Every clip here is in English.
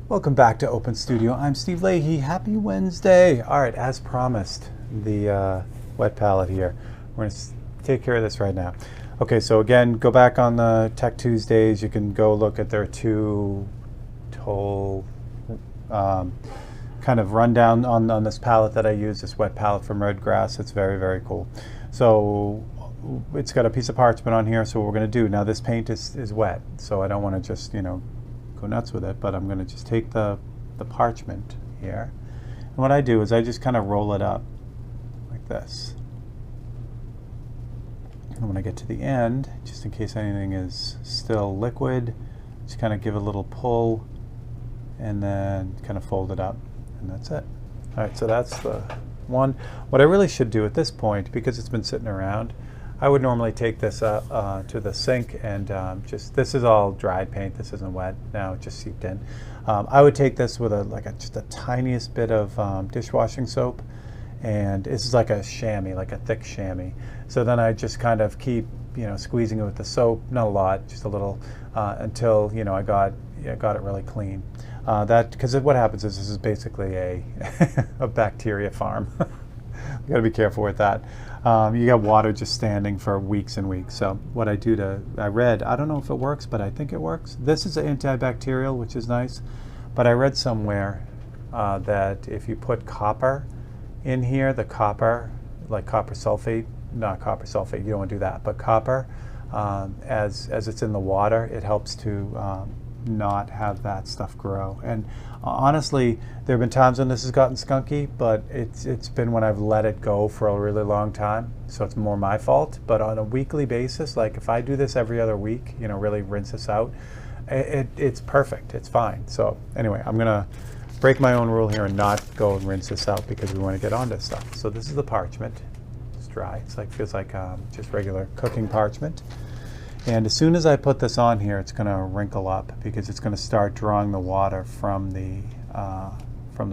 Welcome back to Open Studio. I'm Steve Leahy. Happy Wednesday. All right, as promised, the wet palette here. We're going to take care of this right now. Okay, so again, go back on the Tech Tuesdays. You can go look at their whole kind of rundown on this palette that I use, this wet palette from Redgrass. It's very, very cool. So it's got a piece of parchment on here, so what we're going to do, now this paint is wet, so I don't want to just, go nuts with it, but I'm going to just take the parchment here, and what I do is I just kind of roll it up like this. And when I get to the end, just in case anything is still liquid, just kind of give a little pull and then kind of fold it up, and that's it. All right, so that's the one. What I really should do at this point, because it's been sitting around, I would normally take this to the sink and this is all dried paint, this isn't wet, now it just seeped in. I would take this with just a tiniest bit of dishwashing soap, and this is like a chamois, like a thick chamois. So then I just kind of keep squeezing it with the soap, not a lot, just a little, until I got it really clean. Because what happens is this is basically a bacteria farm. You got to be careful with that. You got water just standing for weeks and weeks. So what I do I don't know if it works, but I think it works. This is antibacterial, which is nice. But I read somewhere that if you put copper in here, the copper, like copper sulfate, not copper sulfate, you don't want to do that, but copper, as it's in the water, it helps to not have that stuff grow. And honestly, there have been times when this has gotten skunky, but it's been when I've let it go for a really long time, so it's more my fault. But on a weekly basis, like if I do this every other week, really rinse this out, it's perfect, it's fine. So anyway, I'm gonna break my own rule here and not go and rinse this out because we want to get onto stuff. So this is the parchment. It's dry. Feels like just regular cooking parchment. And as soon as I put this on here, it's going to wrinkle up because it's going to start drawing the water from the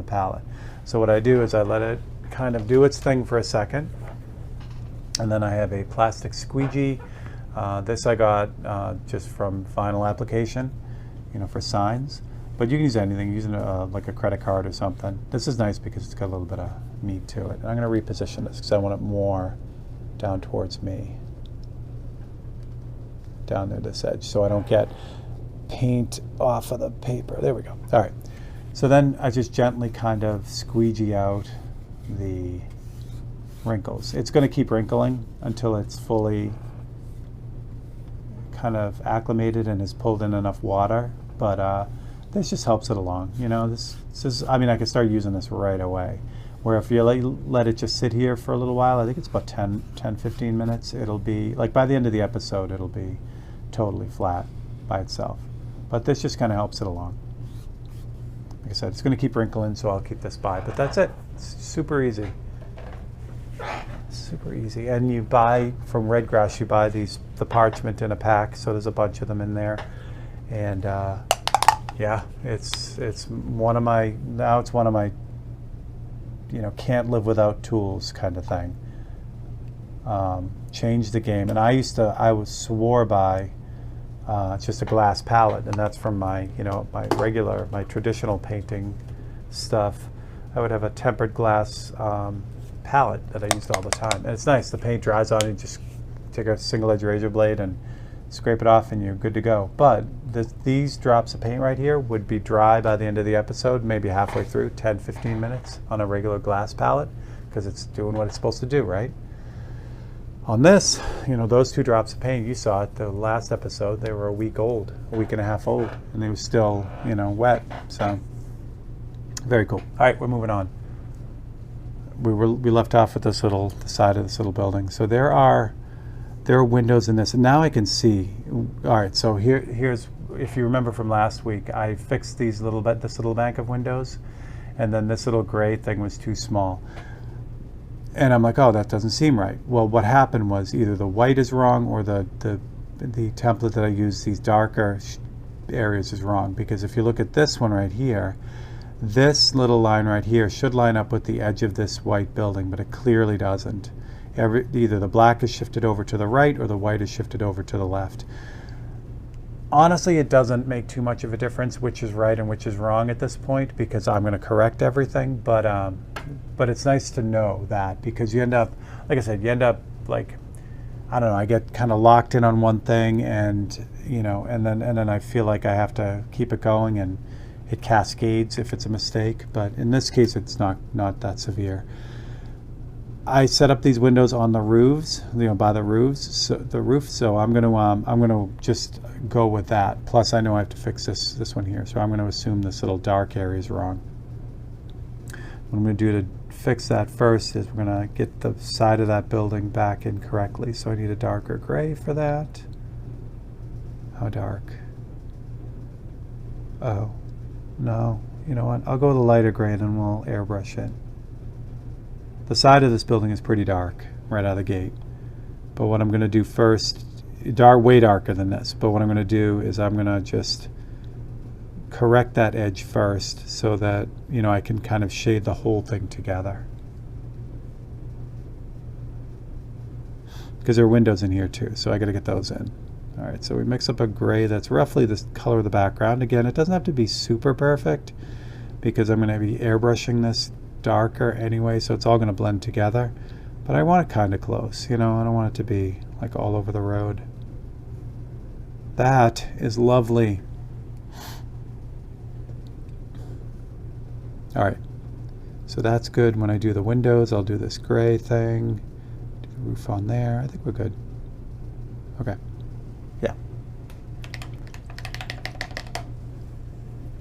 palette. So what I do is I let it kind of do its thing for a second, and then I have a plastic squeegee. This I got just from Vinyl Application, for signs. But you can use anything, using like a credit card or something. This is nice because it's got a little bit of meat to it. And I'm going to reposition this because I want it more down towards me, down there this edge, so I don't get paint off of the paper. There we go. All right, so then I just gently kind of squeegee out the wrinkles. It's going to keep wrinkling until it's fully kind of acclimated and has pulled in enough water, but this just helps it along. This is, I can start using this right away, where if you let it just sit here for a little while, I think it's about 10-15 minutes, it'll be, like by the end of the episode, it'll be totally flat by itself. But this just kind of helps it along. Like I said, it's going to keep wrinkling, so I'll keep this by. But that's it. It's super easy. Super easy. And you buy from Redgrass, you buy the parchment in a pack, so there's a bunch of them in there. And yeah, it's one of my can't live without tools kind of thing. Changed the game. And I swore by just a glass palette, and that's from my my traditional painting stuff. I would have a tempered glass palette that I used all the time, and it's nice. The paint dries on, and you just take a single edge razor blade and scrape it off, and you're good to go. But these drops of paint right here would be dry by the end of the episode, maybe halfway through, 10-15 minutes on a regular glass palette, because it's doing what it's supposed to do, right? On this, those two drops of paint, you saw it the last episode, they were a week and a half old, and they were still, wet. So, very cool. All right, we're moving on. We left off at the side of this little building. So there are windows in this, and now I can see. All right, so here's, if you remember from last week, I fixed this little bank of windows, and then this little gray thing was too small. And I'm like, oh, that doesn't seem right. Well, what happened was either the white is wrong or the template that I use, these darker areas, is wrong. Because if you look at this one right here, this little line right here should line up with the edge of this white building, but it clearly doesn't. Either the black is shifted over to the right or the white is shifted over to the left. Honestly, it doesn't make too much of a difference which is right and which is wrong at this point, because I'm going to correct everything. But it's nice to know that, because you end up, like I said, you end up like, I don't know, I get kind of locked in on one thing, and you know, and then I feel like I have to keep it going, and it cascades if it's a mistake. But in this case, it's not that severe. I set up these windows on the roofs, you know, by the roofs, so I'm gonna just go with that. Plus, I know I have to fix this one here, so I'm gonna assume this little dark area is wrong. What I'm gonna do to fix that first is we're gonna get the side of that building back in correctly. So I need a darker gray for that. How dark? Oh, no. You know what? I'll go with a lighter gray and then we'll airbrush it. The side of this building is pretty dark right out of the gate. But what I'm going to do first, way darker than this, but what I'm going to do is I'm going to just correct that edge first so that, you know, I can kind of shade the whole thing together. Because there are windows in here too, so I got to get those in. All right, so we mix up a gray that's roughly the color of the background. Again, it doesn't have to be super perfect because I'm going to be airbrushing this darker anyway, so it's all going to blend together. But I want it kind of close, you know, I don't want it to be like all over the road. That is lovely. All right, so that's good. When I do the windows, I'll do this gray thing, do the roof on there. I think we're good. Okay. Yeah.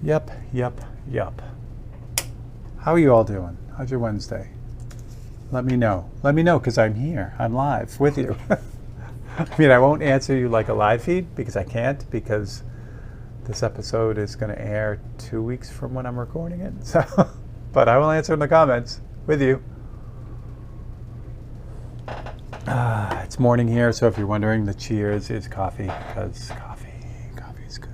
Yep. How are you all doing? How's your Wednesday? Let me know. Let me know, because I'm here. I'm live with you. I mean, I won't answer you like a live feed because I can't, because this episode is going to air 2 weeks from when I'm recording it. So, but I will answer in the comments with you. It's morning here, so if you're wondering, the cheers is coffee, because coffee is good.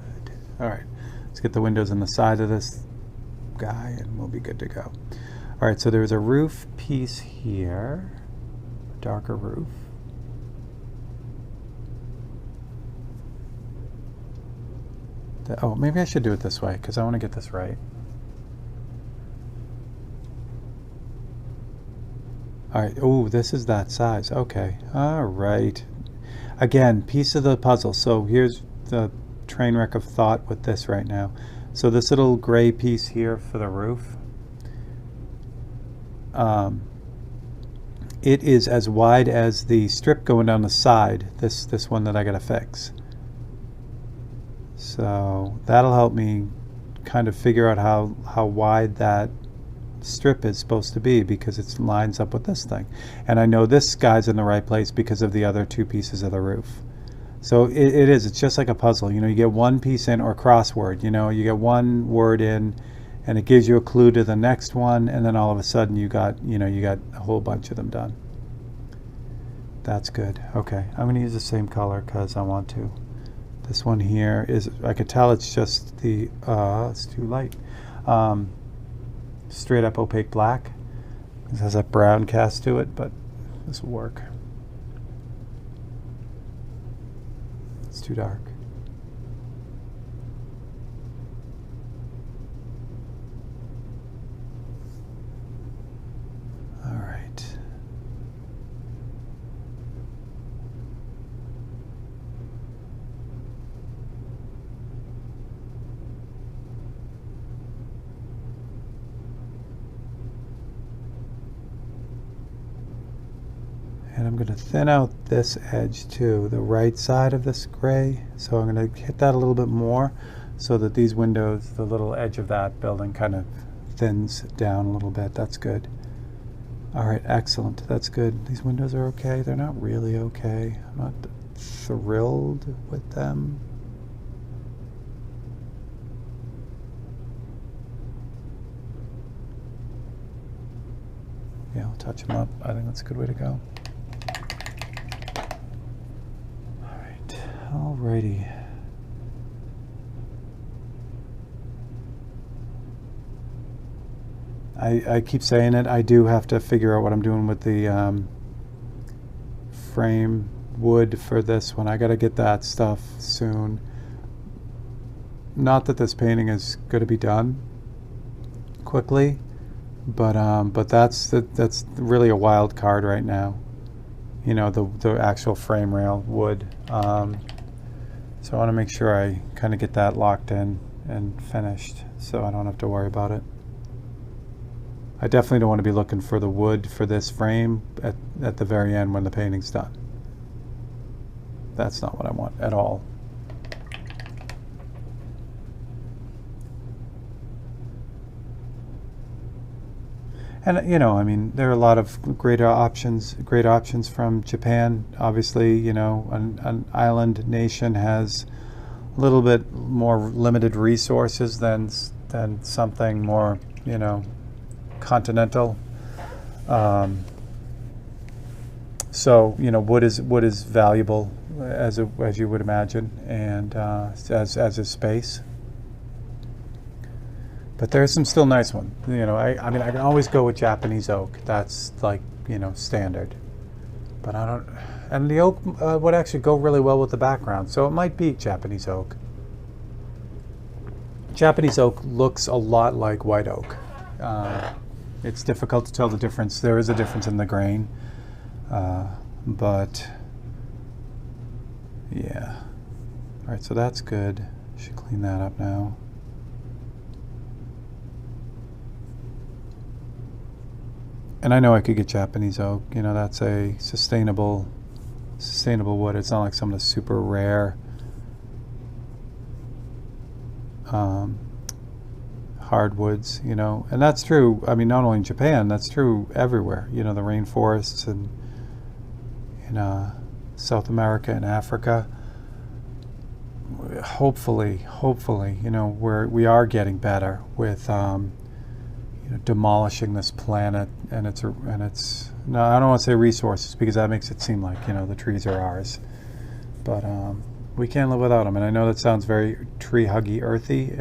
All right, let's get the windows on the side of this guy and we'll be good to go. All right, so there's a roof piece here, darker roof. Oh, maybe I should do it this way because I want to get this right. All right, oh, this is that size. Okay, all right. Again, piece of the puzzle. So here's the train wreck of thought with this right now. So this little gray piece here for the roof, it is as wide as the strip going down the side, this one that I gotta fix. So that'll help me kind of figure out how wide that strip is supposed to be, because it lines up with this thing. And I know this guy's in the right place because of the other two pieces of the roof. So it's just like a puzzle. You know, you get one piece in, or crossword, you know, you get one word in and it gives you a clue to the next one, and then all of a sudden you got a whole bunch of them done. That's good. Okay, I'm going to use the same color because I want to. This one here is, I could tell it's just the, it's too light. Straight up opaque black. This has a brown cast to it, but this will work. It's too dark. All right. And I'm going to thin out this edge too, the right side of this gray. So I'm going to hit that a little bit more so that these windows, the little edge of that building kind of thins down a little bit. That's good. All right, excellent. That's good. These windows are okay. They're not really okay. I'm not thrilled with them. Yeah, I'll touch them up. I think that's a good way to go. Alrighty. I keep saying it. I do have to figure out what I'm doing with the frame wood for this one. I got to get that stuff soon. not that this painting is going to be done quickly, but that's really a wild card right now. You know, the actual frame rail wood. So I want to make sure I kind of get that locked in and finished, so I don't have to worry about it. I definitely don't want to be looking for the wood for this frame at the very end when the painting's done. That's not what I want at all. And you know, I mean, there are a lot of great options from Japan. Obviously, you know, an island nation has a little bit more limited resources than something more, you know, continental. So you know, wood is valuable as you would imagine, and as a space. But there's some still nice ones. You know, I mean, I can always go with Japanese oak. That's like, you know, standard. But I don't, and the oak would actually go really well with the background. So it might be Japanese oak. Japanese oak looks a lot like white oak. It's difficult to tell the difference. There is a difference in the grain. But yeah. All right, so that's good. Should clean that up now. And I know I could get Japanese oak. You know, that's a sustainable wood. It's not like some of the super rare hardwoods, you know. And that's true, I mean, not only in Japan, that's true everywhere. You know, the rainforests and in South America and Africa. Hopefully, you know, we are getting better with you know, demolishing this planet and its no, I don't want to say resources, because that makes it seem like, you know, the trees are ours, but we can't live without them. And I know that sounds very tree huggy, earthy,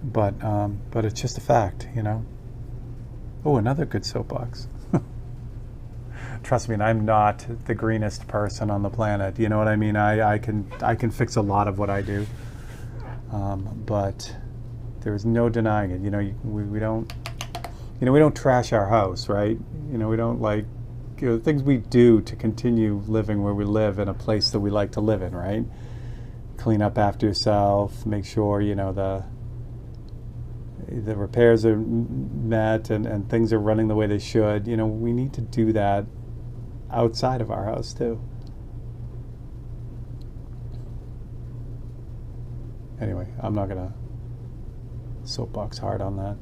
but it's just a fact, you know. Oh, another good soapbox. Trust me, I'm not the greenest person on the planet. You know what I mean? I can fix a lot of what I do, but there's no denying it. You know, we don't, you know, we don't trash our house, right? You know, we don't, like, you know, the things we do to continue living where we live in a place that we like to live in, right? Clean up after yourself, make sure, you know, the repairs are met and things are running the way they should. You know, we need to do that outside of our house too. Anyway, I'm not gonna soapbox hard on that,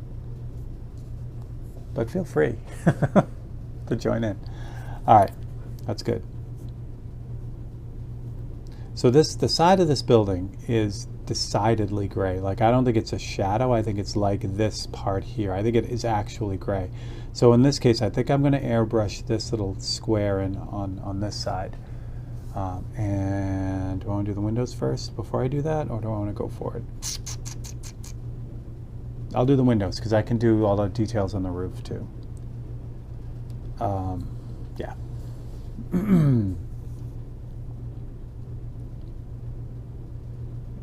but feel free to join in. All right, that's good. So the side of this building is decidedly gray. Like, I don't think it's a shadow. I think it's like this part here. I think it is actually gray. So in this case, I think I'm going to airbrush this little square in on this side. And do I want to do the windows first before I do that, or do I want to go for it? I'll do the windows because I can do all the details on the roof too. Yeah.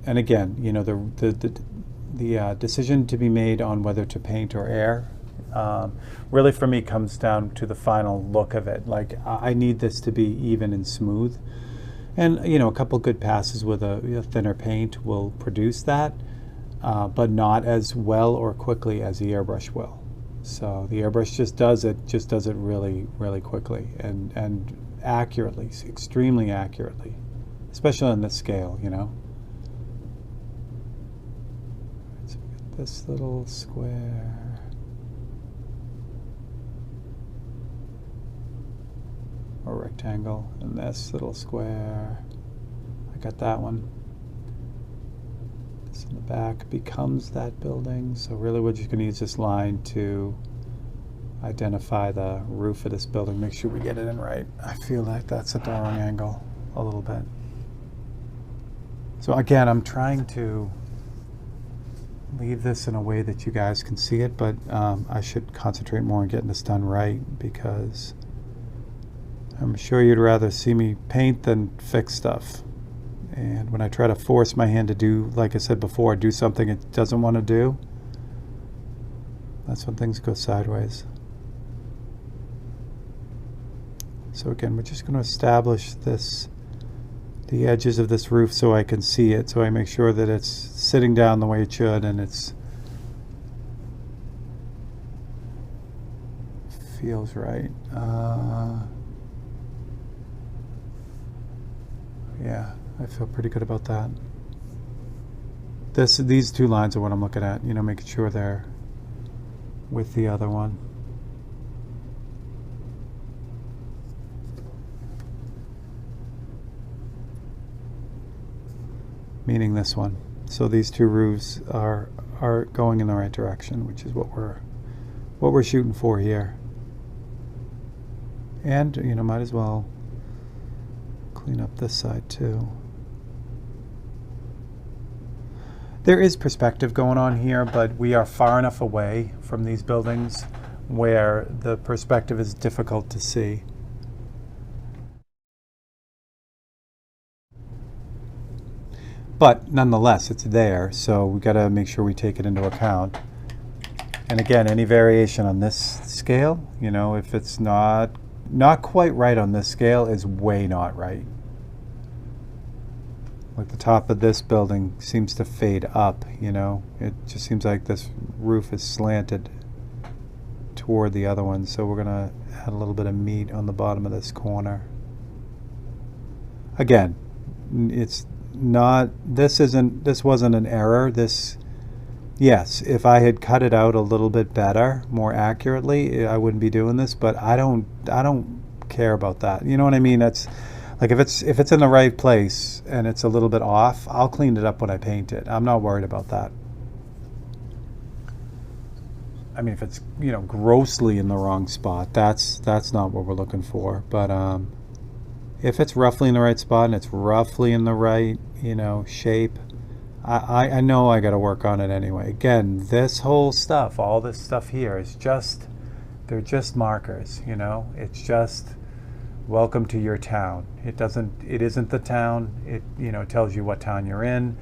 And again, you know, the decision to be made on whether to paint or air really for me comes down to the final look of it. Like, I need this to be even and smooth, and you know, a couple good passes with a thinner paint will produce that. But not as well or quickly as the airbrush will. So the airbrush just does it really, really quickly and accurately, extremely accurately, especially on this scale, you know. So we get this little square. Or rectangle, and this little square. I got that one. In the back becomes that building. So really we're just going to use this line to identify the roof of this building. Make sure we get it in right. I feel like that's at the wrong angle a little bit. So again, I'm trying to leave this in a way that you guys can see it, but I should concentrate more on getting this done right, because I'm sure you'd rather see me paint than fix stuff. And when I try to force my hand to do, like I said before, do something it doesn't want to do, that's when things go sideways. So again, we're just going to establish the edges of this roof so I can see it, so I make sure that it's sitting down the way it should and it's feels right. Yeah, I feel pretty good about that. These two lines are what I'm looking at, making sure they're with the other one. Meaning this one. So these two roofs are going in the right direction, which is what we're shooting for here. And might as well clean up this side too. There is perspective going on here, but we are far enough away from these buildings where the perspective is difficult to see. But nonetheless, it's there, so we got to make sure we take it into account. And again, any variation on this scale, if it's not quite right on this scale, is way not right. Like the top of this building seems to fade up, It just seems like this roof is slanted toward the other one, so we're going to add a little bit of meat on the bottom of this corner. Again, it's not, this wasn't an error. Yes, if I had cut it out a little bit better, more accurately, I wouldn't be doing this, but I don't care about that. You know what I mean? That's like, if it's in the right place and it's a little bit off, I'll clean it up when I paint it. I'm not worried about that. I mean, if it's, grossly in the wrong spot, that's not what we're looking for. But if it's roughly in the right spot and it's roughly in the right, shape, I know I got to work on it anyway. Again, this whole stuff, all this stuff here is just, they're just markers, It's just welcome to your town. It isn't the town. It tells you what town you're in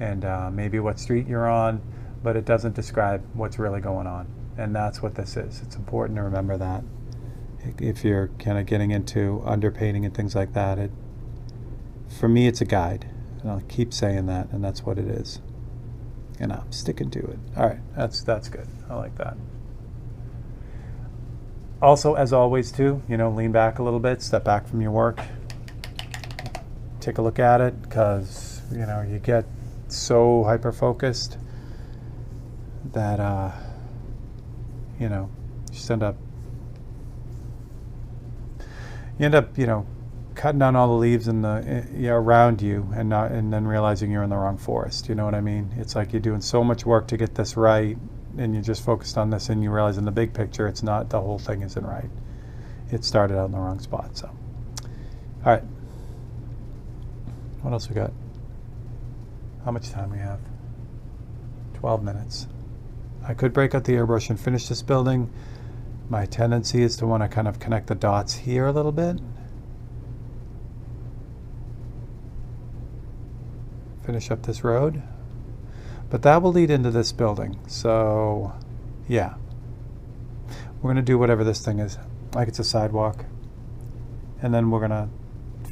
and maybe what street you're on, but it doesn't describe what's really going on. And that's what this is. It's important to remember that. If you're kind of getting into underpainting and things like that, for me, it's a guide. And I'll keep saying that, and that's what it is. And I'm sticking to it. All right, that's good. I like that. Also, as always, too, lean back a little bit, step back from your work, take a look at it, because, you get so hyper-focused that, you just end up, cutting down all the leaves in around you and then realizing you're in the wrong forest. You know what I mean? It's like you're doing so much work to get this right, and you're just focused on this, and you realize in the big picture it's not, the whole thing isn't right. It started out in the wrong spot. So, all right. What else we got? How much time we have? 12 minutes. I could break out the airbrush and finish this building. My tendency is to want to kind of connect the dots here a little bit. Finish up this road. But that will lead into this building. So, yeah. We're going to do whatever this thing is. Like it's a sidewalk. And then we're going to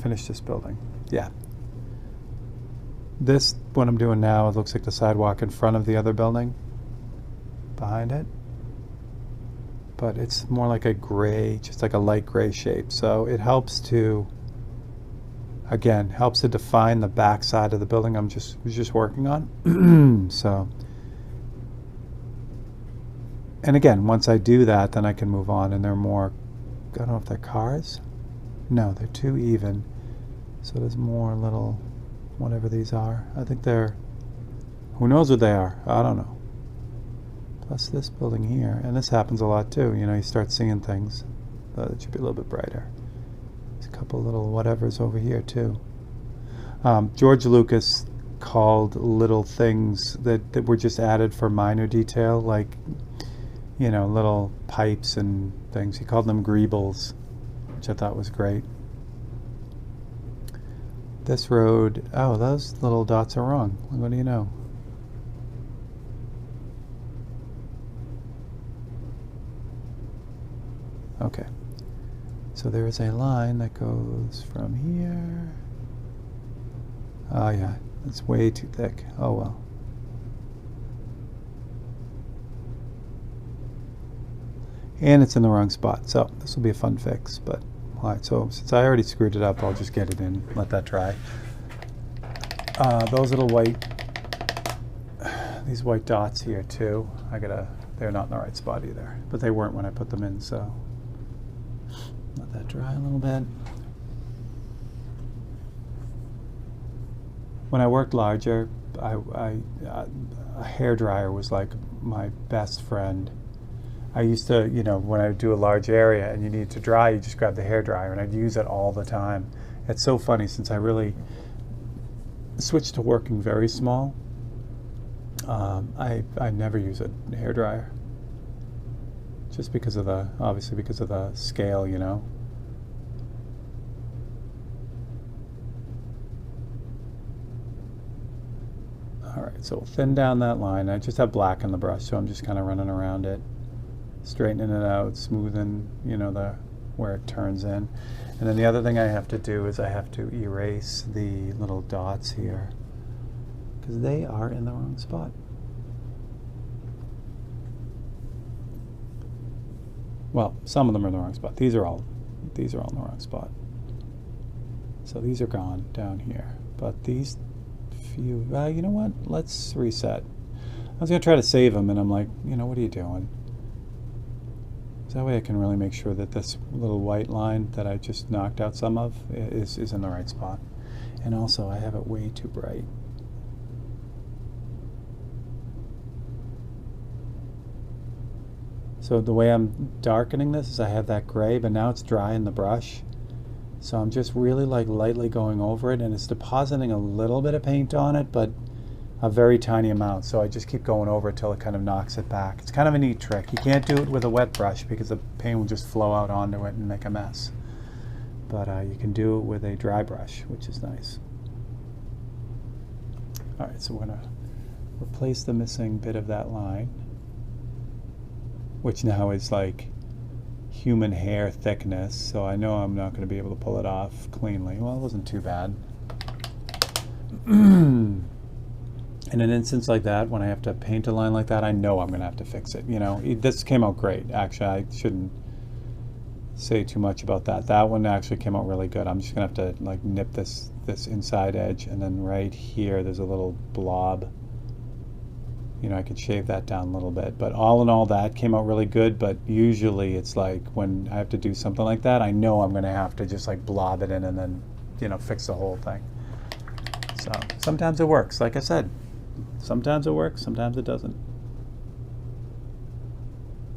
finish this building. Yeah. This, what I'm doing now, it looks like the sidewalk in front of the other building. Behind it. But it's more like a gray, just like a light gray shape. So it helps to, again, helps to define the back side of the building I was just working on. So, and again, once I do that, then I can move on, and they're more, I don't know if they're cars. No, they're too even. So there's more little, whatever these are. I think they're, who knows what they are? I don't know. Plus this building here, and this happens a lot too. You start seeing things. It should be a little bit brighter. There's a couple little whatevers over here too. George Lucas called little things that were just added for minor detail, like, little pipes and things. He called them greebles, which I thought was great. this road, oh, those little dots are wrong. What do you know? Okay, so there is a line that goes from here. Oh yeah, it's way too thick. Oh well. And it's in the wrong spot, so this will be a fun fix. But alright, so since I already screwed it up, I'll just get it in, let that dry. Those little these white dots here too, they're not in the right spot either, but they weren't when I put them in, so let that dry a little bit. When I worked larger, a hairdryer was like my best friend. I used to, when I would do a large area and you need to dry, you just grab the hairdryer, and I'd use it all the time. It's so funny, since I really switched to working very small, I never use a hairdryer. Just because of obviously because of the scale, Alright, so we'll thin down that line. I just have black in the brush, so I'm just kind of running around it, straightening it out, smoothing, where it turns in. And then the other thing I have to do is I have to erase the little dots here, because they are in the wrong spot. Well, some of them are in the wrong spot. These are all in the wrong spot. So these are gone down here. But these few, you know what? Let's reset. I was going to try to save them, and I'm like, what are you doing? So that way I can really make sure that this little white line that I just knocked out some of is in the right spot. And also, I have it way too bright. So the way I'm darkening this is I have that gray, but now it's dry in the brush. So I'm just really lightly going over it, and it's depositing a little bit of paint on it, but a very tiny amount. So I just keep going over it till it kind of knocks it back. It's kind of a neat trick. You can't do it with a wet brush because the paint will just flow out onto it and make a mess. But you can do it with a dry brush, which is nice. All right, so we're going to replace the missing bit of that line, which now is like human hair thickness, so I know I'm not going to be able to pull it off cleanly. Well, it wasn't too bad. In an instance like that, when I have to paint a line like that, I know I'm going to have to fix it. This came out great. Actually, I shouldn't say too much about that. That one actually came out really good. I'm just going to have to nip this inside edge, and then right here there's a little blob. I could shave that down a little bit, but all in all, that came out really good. But usually it's like when I have to do something like that, I know I'm going to have to just blob it in and then fix the whole thing. So sometimes it works, like I said. Sometimes it works, sometimes it doesn't.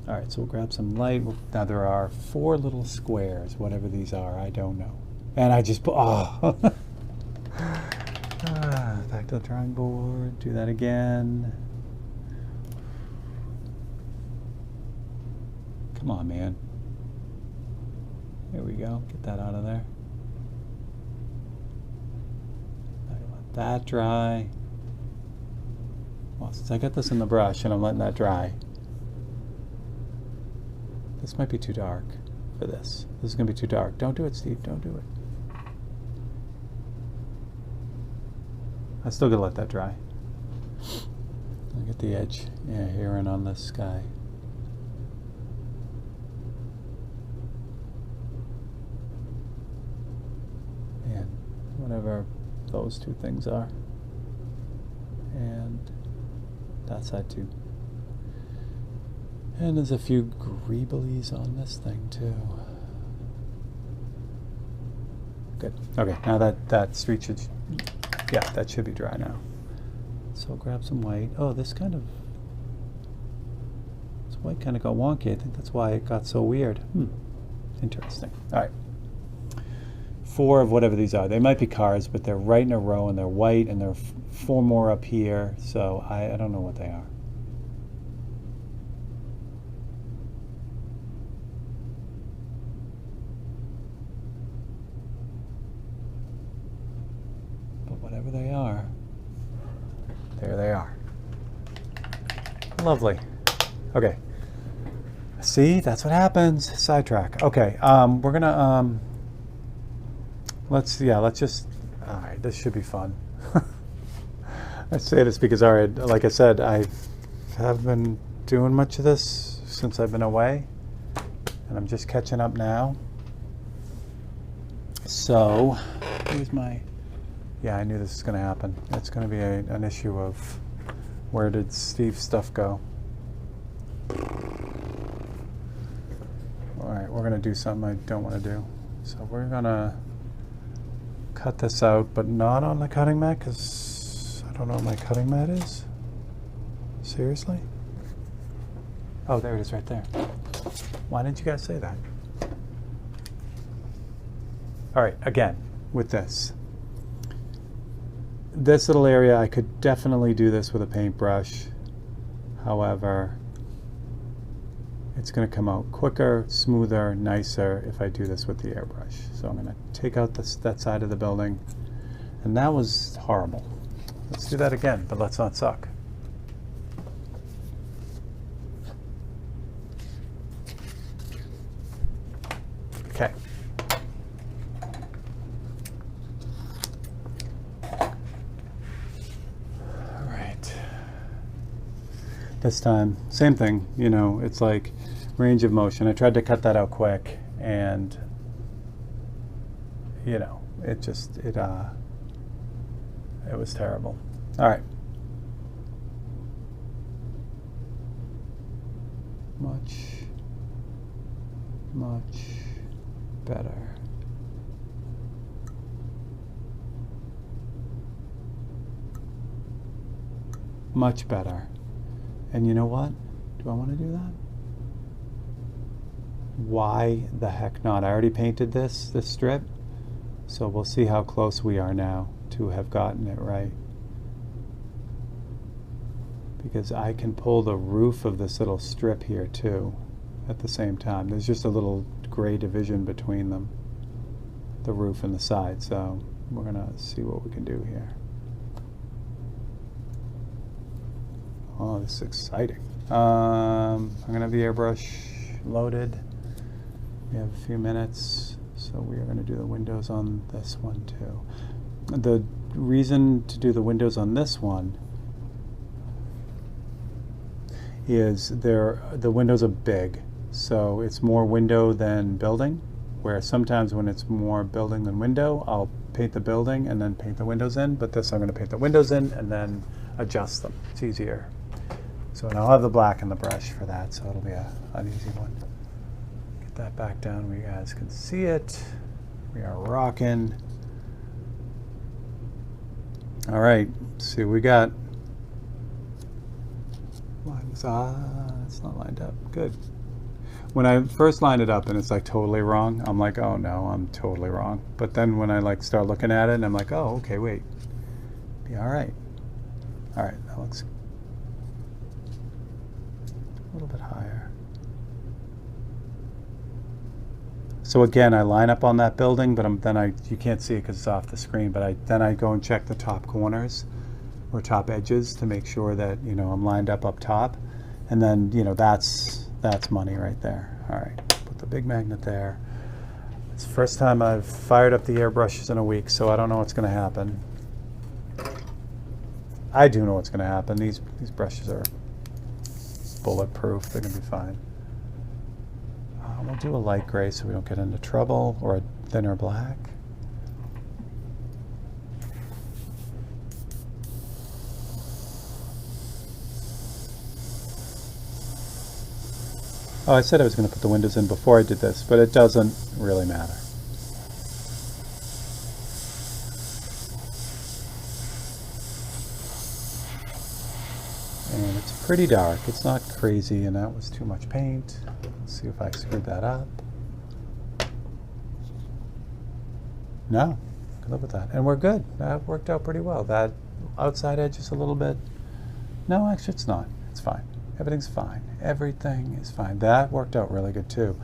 All right, so we'll grab some light. Now there are 4 little squares, whatever these are, I don't know. And I just put, back to the drawing board, do that again. Come on, man. Here we go, get that out of there. Let that dry. Well, since I got this in the brush and I'm letting that dry, this might be too dark for this. This is going to be too dark. Don't do it, Steve. Don't do it. I still got to let that dry. Look at the edge. Yeah, here and on this sky. And whatever those 2 things are. And that side too. And there's a few greeblies on this thing too. Good. Okay, now that street should, that should be dry now. So grab some white. Oh, this white kind of got wonky. I think that's why it got so weird. Interesting. All right. 4 of whatever these are. They might be cars, but they're right in a row, and they're white, and there are 4 more up here, so I don't know what they are. wherever they are. There they are. Lovely. Okay. See, that's what happens. Sidetrack. Okay, we're gonna let's just. All right, this should be fun. I say this because, all right, like I said, I haven't been doing much of this since I've been away, and I'm just catching up now. So, here's my. Yeah, I knew this was going to happen. It's going to be an issue of where did Steve's stuff go. All right, we're going to do something I don't want to do. So we're going to cut this out, but not on the cutting mat because I don't know what my cutting mat is. Seriously? Oh, there it is right there. Why didn't you guys say that? All right, again, with this. This little area, I could definitely do this with a paintbrush. However, it's going to come out quicker, smoother, nicer if I do this with the airbrush. So I'm going to take out that side of the building. And that was horrible. Let's do that again, but let's not suck. Okay. This time, same thing, you know, it's like range of motion. I tried to cut that out quick and, you know, it was terrible. All right. Much better. Much better. And you know what? Do I want to do that? Why the heck not? I already painted this strip, so we'll see how close we are now to have gotten it right. Because I can pull the roof of this little strip here too at the same time. There's just a little gray division between them, the roof and the side, so we're gonna see what we can do here. Oh, this is exciting. I'm gonna have the airbrush loaded. We have a few minutes, so we are gonna do the windows on this one too. The reason to do the windows on this one is the windows are big, so it's more window than building, where sometimes when it's more building than window, I'll paint the building and then paint the windows in, but this I'm gonna paint the windows in and then adjust them. It's easier. So and I'll have the black in the brush for that, so it'll be an easy one. Get that back down where you guys can see it. We are rocking. All right, let's see what we got. It's not lined up. Good. When I first line it up and it's like totally wrong, I'm like, oh no, I'm totally wrong. But then when I like start looking at it, and I'm like, oh, okay, wait. Be all right. All right, that looks a little bit higher. So again, I line up on that building, but you can't see it because it's off the screen, but then I go and check the top corners or top edges to make sure that, you know, I'm lined up top. And then, you know, that's money right there. All right, put the big magnet there. It's the first time I've fired up the airbrushes in a week, so I don't know what's going to happen. I do know what's going to happen. These brushes are bulletproof. They're going to be fine. We'll do a light gray so we don't get into trouble, or a thinner black. Oh, I said I was going to put the windows in before I did this, but it doesn't really matter. And it's pretty dark. It's not crazy, and that was too much paint. Let's see if I screwed that up. No, I can live with that. And we're good. That worked out pretty well. That outside edge is a little bit... No, actually it's not. It's fine. Everything's fine. Everything is fine. That worked out really good too.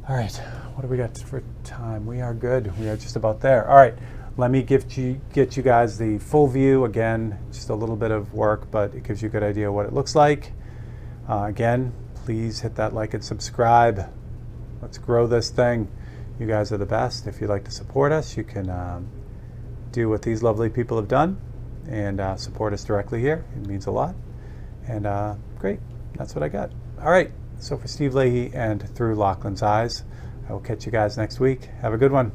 All right, what do we got for time? We are good. We are just about there. All right, let me get you guys the full view. Again, just a little bit of work, but it gives you a good idea of what it looks like. Again, please hit that like and subscribe. Let's grow this thing. You guys are the best. If you'd like to support us, you can do what these lovely people have done and support us directly here. It means a lot. And great, that's what I got. All right, so for Steve Leahy and Through Lachlan's Eyes, I will catch you guys next week. Have a good one.